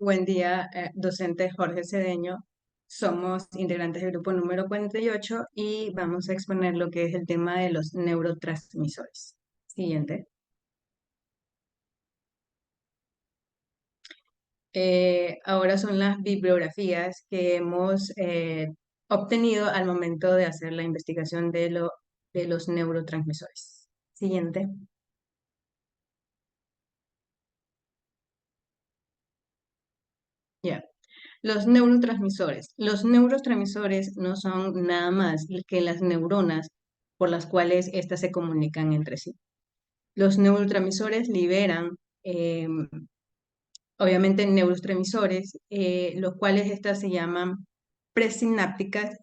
Buen día, docente Jorge Cedeño. Somos integrantes del grupo número 48 y vamos a exponer lo que es el tema de los neurotransmisores. Siguiente. Ahora son las bibliografías que hemos obtenido al momento de hacer la investigación de los neurotransmisores. Siguiente. Ya. Los neurotransmisores. Los neurotransmisores no son nada más que las neuronas por las cuales éstas se comunican entre sí. Los neurotransmisores liberan, obviamente, neurotransmisores, los cuales estas se llaman presinápticas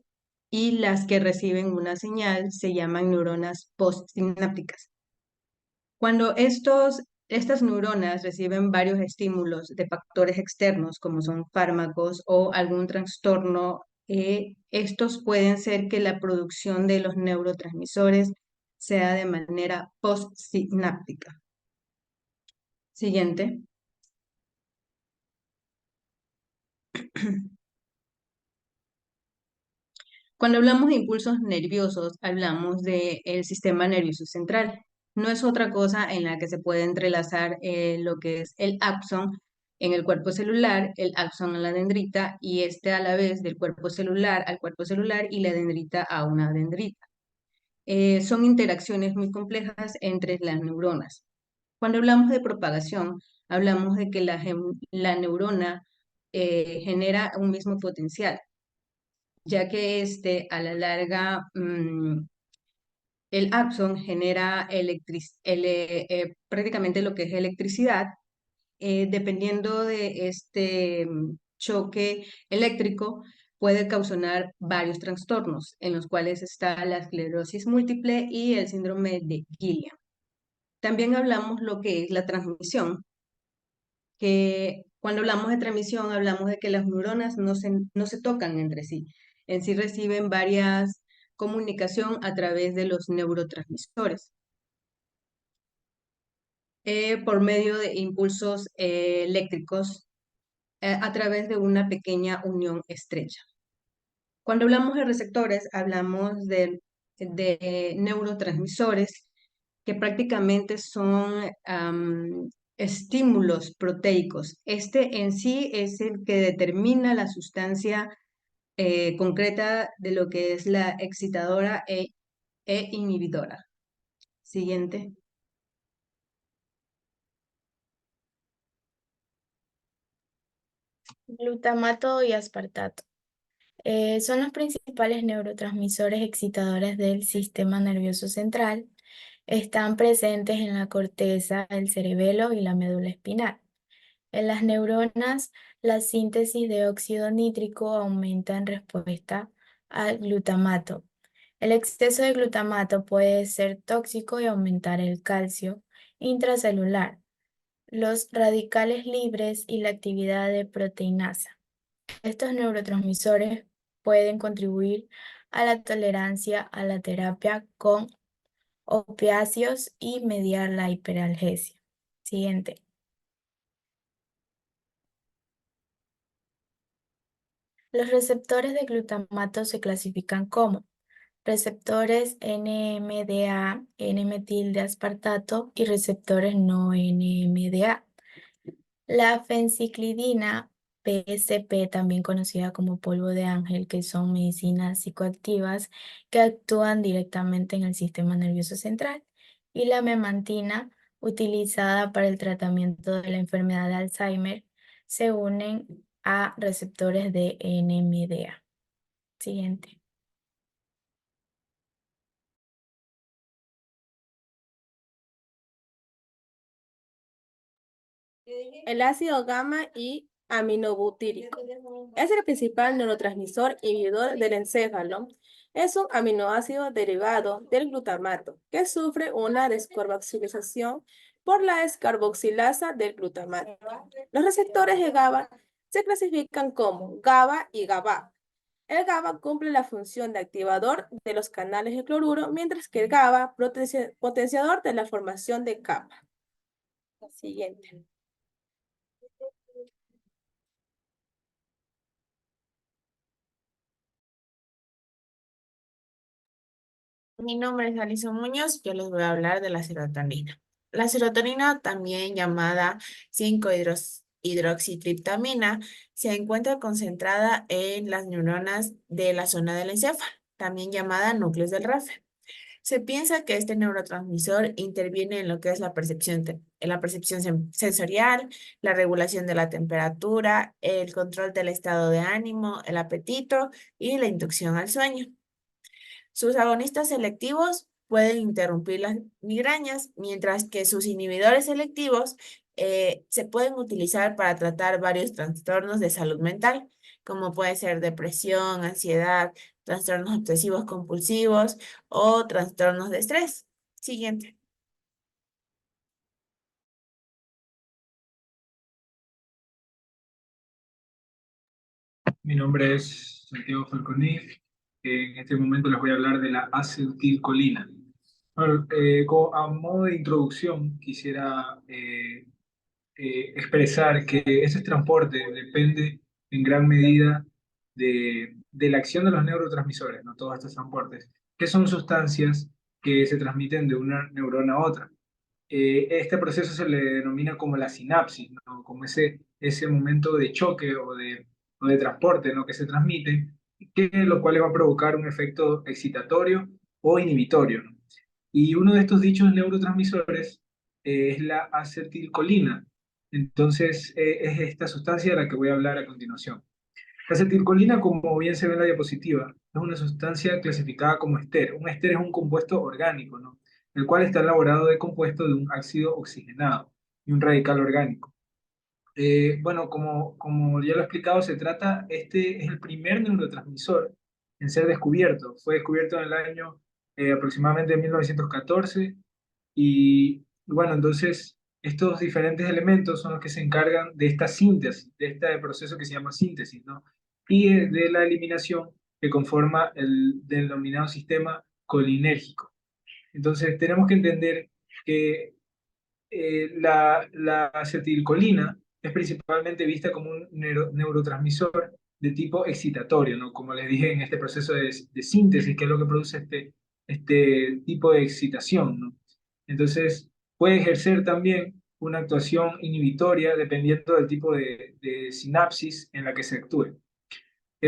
y las que reciben una señal se llaman neuronas postsinápticas. Cuando estas neuronas reciben varios estímulos de factores externos, como son fármacos o algún trastorno, estos pueden ser que la producción de los neurotransmisores sea de manera postsináptica. Siguiente. Cuando hablamos de impulsos nerviosos, hablamos del sistema nervioso central. No es otra cosa en la que se puede entrelazar lo que es el axón en el cuerpo celular, el axón en la dendrita y este a la vez del cuerpo celular al cuerpo celular y la dendrita a una dendrita. Son interacciones muy complejas entre las neuronas. Cuando hablamos de propagación, hablamos de que la neurona genera un mismo potencial, ya que a la larga, el axón genera prácticamente lo que es electricidad, dependiendo de choque eléctrico, puede causar varios trastornos, en los cuales está la esclerosis múltiple y el síndrome de Gillian. También hablamos lo que es la transmisión, que cuando hablamos de transmisión hablamos de que las neuronas no se tocan entre sí. En sí reciben varias comunicación a través de los neurotransmisores por medio de impulsos eléctricos a través de una pequeña unión estrecha. Cuando hablamos de receptores, hablamos de neurotransmisores que prácticamente son estímulos proteicos. Este en sí es el que determina la sustancia concreta de lo que es la excitadora e inhibidora. Siguiente. Glutamato y aspartato. Son los principales neurotransmisores excitadores del sistema nervioso central. Están presentes en la corteza, el cerebelo y la médula espinal. En las neuronas, la síntesis de óxido nítrico aumenta en respuesta al glutamato. El exceso de glutamato puede ser tóxico y aumentar el calcio intracelular, los radicales libres y la actividad de proteinasa. Estos neurotransmisores pueden contribuir a la tolerancia a la terapia con opiáceos y mediar la hiperalgesia. Siguiente. Los receptores de glutamato se clasifican como receptores NMDA, N-metildeaspartato y receptores no NMDA. La fenciclidina, PSP, también conocida como polvo de ángel, que son medicinas psicoactivas que actúan directamente en el sistema nervioso central, y la memantina, utilizada para el tratamiento de la enfermedad de Alzheimer, se unen a receptores de NMDA. Siguiente. El ácido gamma y aminobutírico es el principal neurotransmisor inhibidor del encéfalo. Es un aminoácido derivado del glutamato que sufre una descarboxilización por la descarboxilasa del glutamato. Los receptores de GABA se clasifican como GABA y GABA. El GABA cumple la función de activador de los canales de cloruro, mientras que el GABA potenciador de la formación de capa. Siguiente. Mi nombre es Alison Muñoz, yo les voy a hablar de la serotonina. La serotonina, también llamada 5-hidroxitriptamina, se encuentra concentrada en las neuronas de la zona del encéfalo, también llamada núcleos del RAFE. Se piensa que este neurotransmisor interviene en lo que es en la percepción sensorial, la regulación de la temperatura, el control del estado de ánimo, el apetito y la inducción al sueño. Sus agonistas selectivos pueden interrumpir las migrañas, mientras que sus inhibidores selectivos se pueden utilizar para tratar varios trastornos de salud mental, como puede ser depresión, ansiedad, trastornos obsesivos compulsivos o trastornos de estrés. Siguiente. Mi nombre es Santiago Falconi. En este momento les voy a hablar de la acetilcolina. Bueno, a modo de introducción, quisiera expresar que ese transporte depende en gran medida de la acción de los neurotransmisores, no todos estos transportes, que son sustancias que se transmiten de una neurona a otra. Este proceso se le denomina como la sinapsis, ¿no? Como ese momento de choque o de transporte, ¿no? Que se transmite, lo cual va a provocar un efecto excitatorio o inhibitorio, ¿no? Y uno de estos dichos neurotransmisores es la acetilcolina. Entonces, es esta sustancia de la que voy a hablar a continuación. La acetilcolina, como bien se ve en la diapositiva, es una sustancia clasificada como ester. Un ester es un compuesto orgánico, ¿no? El cual está elaborado de compuesto de un ácido oxigenado y un radical orgánico. Bueno, como ya lo he explicado, este es el primer neurotransmisor en ser descubierto. Fue descubierto en el año aproximadamente 1914 y bueno, entonces estos diferentes elementos son los que se encargan de esta síntesis, de este proceso que se llama síntesis, ¿no? Y de la eliminación que conforma el denominado sistema colinérgico. Entonces tenemos que entender que la acetilcolina es principalmente vista como un neurotransmisor de tipo excitatorio, ¿no? Como les dije en este proceso de síntesis, que es lo que produce este tipo de excitación, ¿no? Entonces, puede ejercer también una actuación inhibitoria dependiendo del tipo de sinapsis en la que se actúe.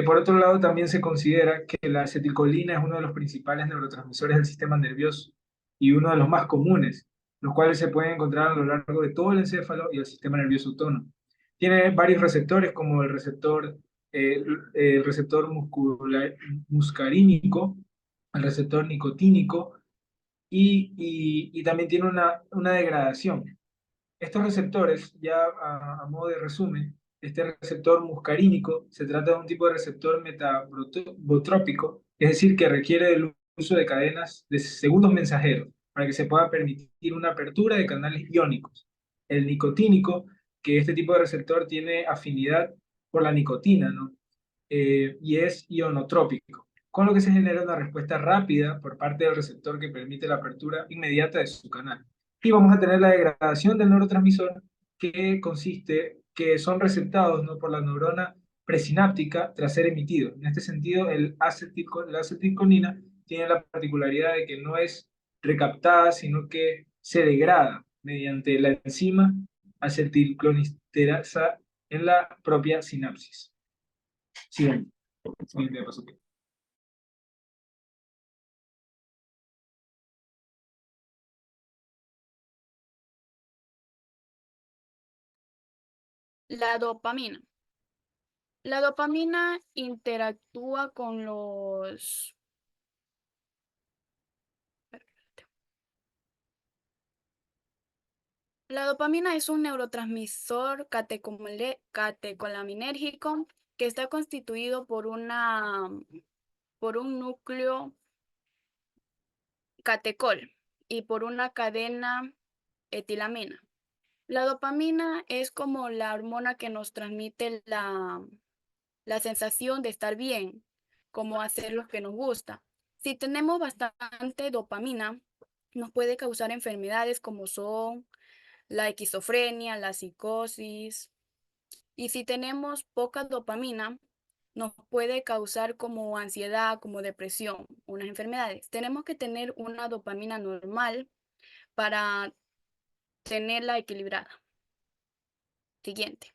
Por otro lado, también se considera que la acetilcolina es uno de los principales neurotransmisores del sistema nervioso y uno de los más comunes, los cuales se pueden encontrar a lo largo de todo el encéfalo y el sistema nervioso autónomo. Tiene varios receptores, como el receptor muscarínico, el receptor nicotínico y también tiene una degradación. Estos receptores, ya a modo de resumen, este receptor muscarínico se trata de un tipo de receptor metabotrópico, es decir, que requiere del uso de cadenas de segundos mensajeros para que se pueda permitir una apertura de canales iónicos. El nicotínico, que este tipo de receptor tiene afinidad por la nicotina, ¿no? Y es ionotrópico, con lo que se genera una respuesta rápida por parte del receptor que permite la apertura inmediata de su canal. Y vamos a tener la degradación del neurotransmisor que consiste que son receptados, ¿no? Por la neurona presináptica tras ser emitidos. En este sentido, la acetilcolina tiene la particularidad de que no es recaptada, sino que se degrada mediante la enzima acetilclonisterasa en la propia sinapsis. Siguiente. Siguiente diapositiva. La dopamina. La dopamina interactúa con los... La dopamina es un neurotransmisor catecolaminérgico que está constituido por un núcleo catecol y por una cadena etilamina. La dopamina es como la hormona que nos transmite la sensación de estar bien, como hacer lo que nos gusta. Si tenemos bastante dopamina, nos puede causar enfermedades como son la esquizofrenia, la psicosis. Y si tenemos poca dopamina, nos puede causar como ansiedad, como depresión, unas enfermedades. Tenemos que tener una dopamina normal para tenerla equilibrada. Siguiente.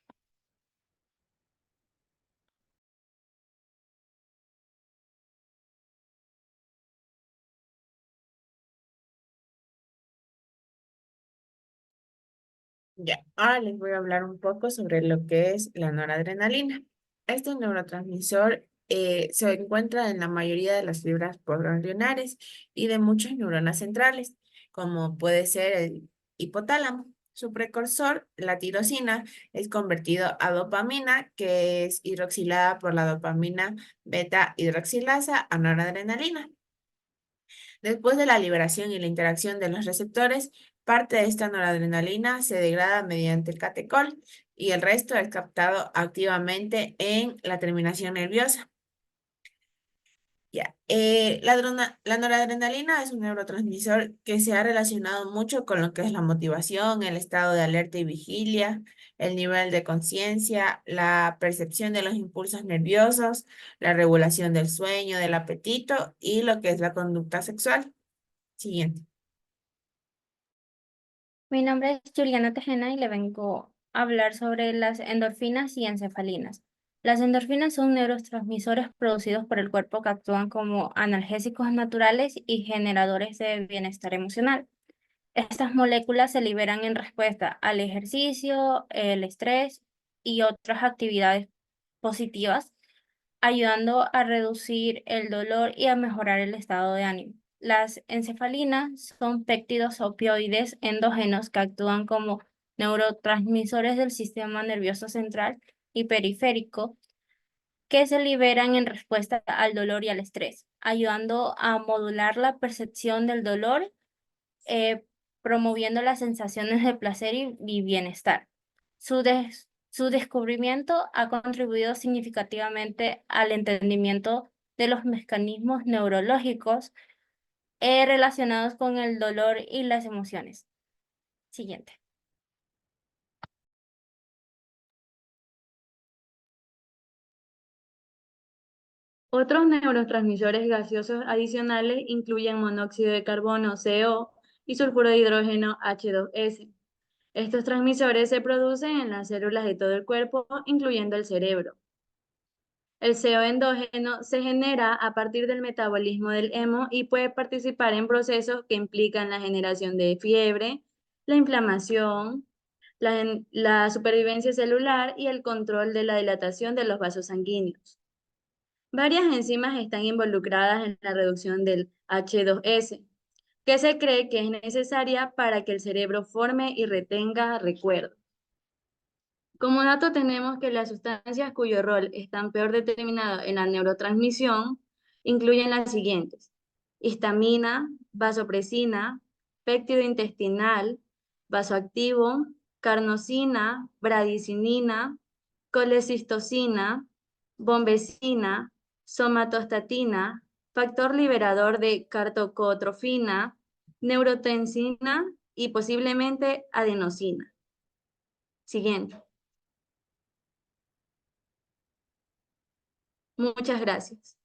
Ya, ahora les voy a hablar un poco sobre lo que es la noradrenalina. Este neurotransmisor se encuentra en la mayoría de las fibras postganglionares y de muchas neuronas centrales, como puede ser el hipotálamo. Su precursor, la tirosina, es convertido a dopamina, que es hidroxilada por la dopamina beta hidroxilasa a noradrenalina. Después de la liberación y la interacción de los receptores, parte de esta noradrenalina se degrada mediante el catecol y el resto es captado activamente en la terminación nerviosa. Ya. La noradrenalina es un neurotransmisor que se ha relacionado mucho con lo que es la motivación, el estado de alerta y vigilia, el nivel de conciencia, la percepción de los impulsos nerviosos, la regulación del sueño, del apetito y lo que es la conducta sexual. Siguiente. Mi nombre es Juliana Tejena y le vengo a hablar sobre las endorfinas y encefalinas. Las endorfinas son neurotransmisores producidos por el cuerpo que actúan como analgésicos naturales y generadores de bienestar emocional. Estas moléculas se liberan en respuesta al ejercicio, el estrés y otras actividades positivas, ayudando a reducir el dolor y a mejorar el estado de ánimo. Las encefalinas son péptidos opioides endógenos que actúan como neurotransmisores del sistema nervioso central y periférico que se liberan en respuesta al dolor y al estrés, ayudando a modular la percepción del dolor, eh, promoviendo las sensaciones de placer y bienestar. Su descubrimiento ha contribuido significativamente al entendimiento de los mecanismos neurológicos relacionados con el dolor y las emociones. Siguiente. Otros neurotransmisores gaseosos adicionales incluyen monóxido de carbono, CO, y sulfuro de hidrógeno, H2S. Estos transmisores se producen en las células de todo el cuerpo, incluyendo el cerebro. El CO endógeno se genera a partir del metabolismo del hemo y puede participar en procesos que implican la generación de fiebre, la inflamación, la supervivencia celular y el control de la dilatación de los vasos sanguíneos. Varias enzimas están involucradas en la reducción del H2S, que se cree que es necesaria para que el cerebro forme y retenga recuerdos. Como dato tenemos que las sustancias cuyo rol está peor determinado en la neurotransmisión incluyen las siguientes: histamina, vasopresina, péptido intestinal, vasoactivo, carnosina, bradicinina, colecistocina, bombecina, somatostatina, factor liberador de cartocotrofina, neurotensina y posiblemente adenosina. Siguiente. Muchas gracias.